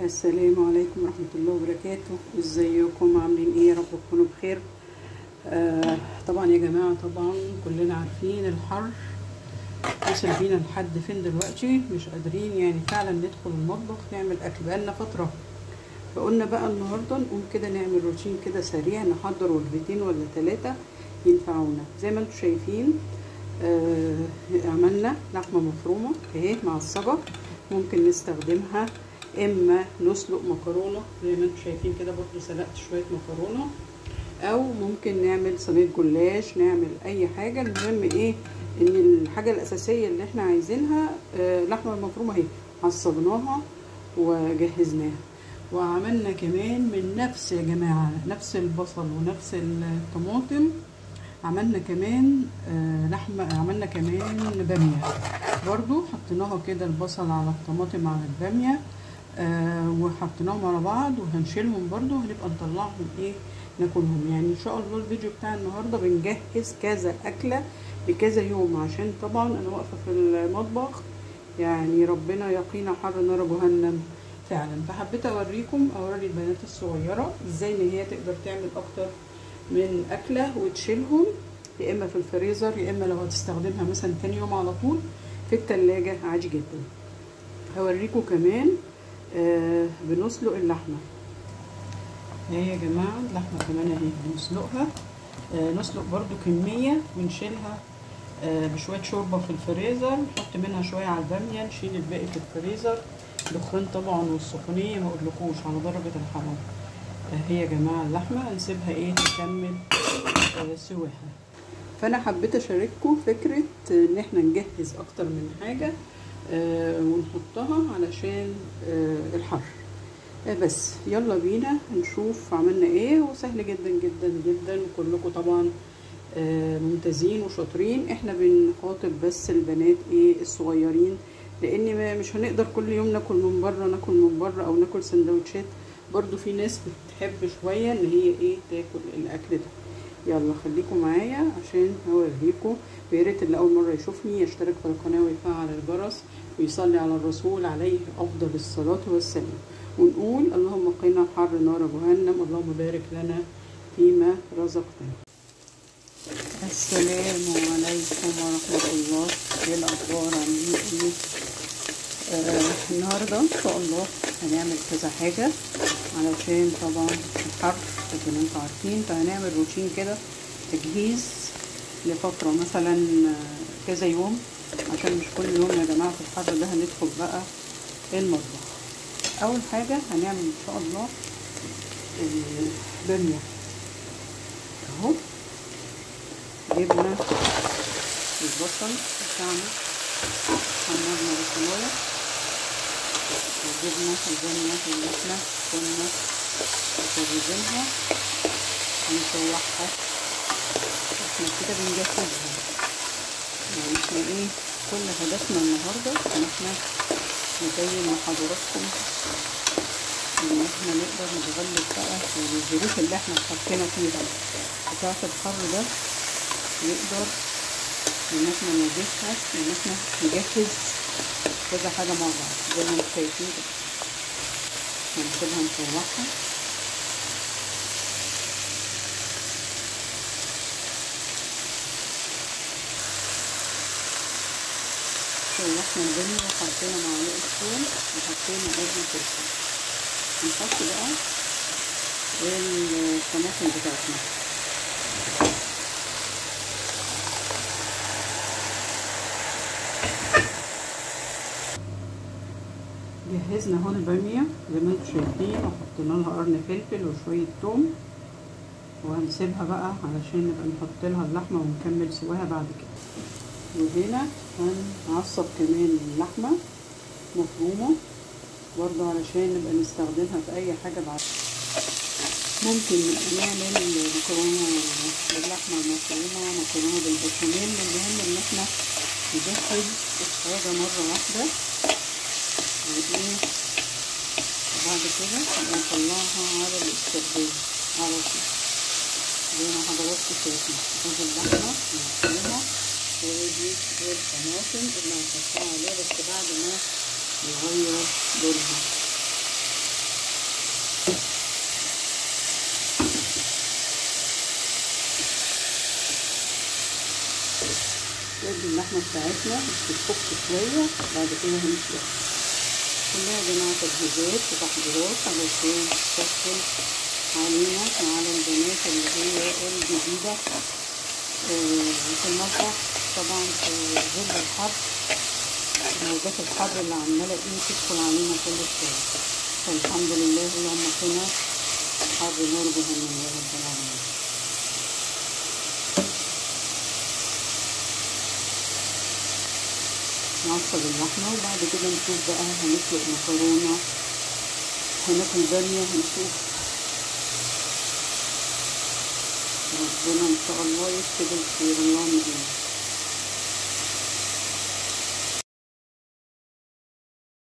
السلام عليكم ورحمة الله وبركاته. ازيكم عاملين ايه؟ يا رب تكونوا بخير. طبعا يا جماعة، طبعا كلنا عارفين الحر وصل بينا لحد فين دلوقتي، مش قادرين يعني فعلا ندخل المطبخ نعمل اكل بقالنا فترة. فقلنا بقى النهاردة نقوم كده نعمل روتين كده سريع، نحضر وجبتين ولا 3 ينفعونا. زي ما انتم شايفين عملنا لحمة مفرومة اهي مع الصجر، ممكن نستخدمها اما نسلق مكرونه زي ما انتم شايفين كده، برضو سلقت شويه مكرونه، او ممكن نعمل صينيه جلاش، نعمل اي حاجه. المهم ايه، ان الحاجه الاساسيه اللي احنا عايزينها لحمه مفرومه اهي، عصجناها وجهزناها. وعملنا كمان من نفس يا جماعه نفس البصل ونفس الطماطم، عملنا كمان لحمه، عملنا كمان باميه برضو، حطيناها كده البصل على الطماطم على الباميه وحطيناهم على بعض، وهنشيلهم برضو، هنبقى نطلعهم ايه ناكلهم. يعني ان شاء الله الفيديو بتاع النهارده بنجهز كذا اكله لكذا يوم، عشان طبعا انا واقفه في المطبخ يعني ربنا يقينا حر نار جهنم فعلا. فحبيت اوري البنات الصغيره ازاي ان هي تقدر تعمل اكتر من اكله وتشيلهم، يا اما في الفريزر، يا اما لو هتستخدمها مثلا تاني يوم على طول في التلاجة عادي جدا. هوريكم كمان بنسلق اللحمه اهي يا جماعه، اللحمه كمان اهي بنسلقها، نسلق برضو كميه ونشيلها بشويه شوربه في الفريزر، نحط منها شويه على الباميه، نشيل الباقي في الفريزر. دخان طبعا والسخونيه ما اقولكوش على درجه الحراره. اهي يا جماعه اللحمه هنسيبها ايه تكمل سواها. فانا حبيت اشارككم فكره ان احنا نجهز اكتر من حاجه ونحطها علشان الحر. بس يلا بينا نشوف عملنا ايه، وسهل جدا جدا جدا، وكلكم طبعا ممتازين وشاطرين. احنا بنخاطب بس البنات ايه الصغيرين، لان مش هنقدر كل يوم ناكل من بره او ناكل سندوتشات، برضو في ناس بتحب شويه ان هي ايه تاكل الاكل ده. يلا خليكم معايا عشان هوريكم، ويا ريت اللي اول مره يشوفني يشترك في القناه ويفعل الجرس ويصلي على الرسول عليه افضل الصلاه والسلام، ونقول اللهم قنا حر نار جهنم، اللهم بارك لنا فيما رزقتنا. السلام عليكم ورحمه الله، ايه الاخبار؟ عاملين ايه؟ النهارده ان شاء الله هنعمل كذا حاجه علشان طبعا الحر زي ما انتم عارفين، فهنعمل روتين كده تجهيز لفتره مثلا كذا يوم، عشان مش كل يوم يا جماعه في الحر ده هندخل بقى المطبخ. اول حاجه هنعمل ان شاء الله الباميه اهو. جبنا البصل بتاعنا، حمرنا بصلايه، وجبنا الباميه اللي احنا كنا مجهزينها هنشوحها. احنا كده بنجهزها، يعني احنا ايه كل هدفنا النهارده ان احنا نبين لحضراتكم ان احنا نقدر نتغلب بقى يعني الظروف اللي احنا اتحطينا فيها بتاعة الحر ده، نقدر ان احنا نواجهها، ان احنا نجهز كذا حاجة مع بعض زي ما انتم شايفين كده. هنسيبها نشوحها شوحنا البامية وحطينا معلقة ثوم وحطينا قرن فلفل. هنحط بقى الطماطم بتاعتنا. جهزنا اهو البامية زي ما انتم شايفين، وحطينا لها قرن فلفل وشوية ثوم، وهنسيبها بقى علشان نبقى نحط لها اللحمة ونكمل سواها بعد كده. وهنا هنعصب كمان اللحمة مفرومة برضو علشان نبقى نستخدمها في اي حاجة بعد. ممكن نبقى نعمل مكرونة باللحمة المفرومة، مكرونة بالبشاميل. المهم ان احنا نجهز الحاجة مرة واحدة، وايه وبعد كده نبقى نطلعها على الاستخدام على طول زي ما حضراتكم شايفين. ادي اللحمة المفرومة ودي الطماطم اللي هنحطها عليها بس بعد ما نغير لونها. نسيب اللحمة بتاعتنا تتفك شوية، بعد كده هنسلقها. كلها يا جماعة تجهيزات وتحضيرات علشان تسهل علينا وعلى البنات اللي هي الجديدة في المطبخ. طبعا في ظل الحر، موجات الحر اللي عمالة تدخل علينا كل شوية، فالحمد لله اللهم قنا حر نار جهنم يا رب العالمين. نعصر اللحمة وبعد كده نشوف بقى هنسلق مكرونة، هناكل بامية، هنشوف. ربنا ان شاء الله يكتب الخير، اللهم امين.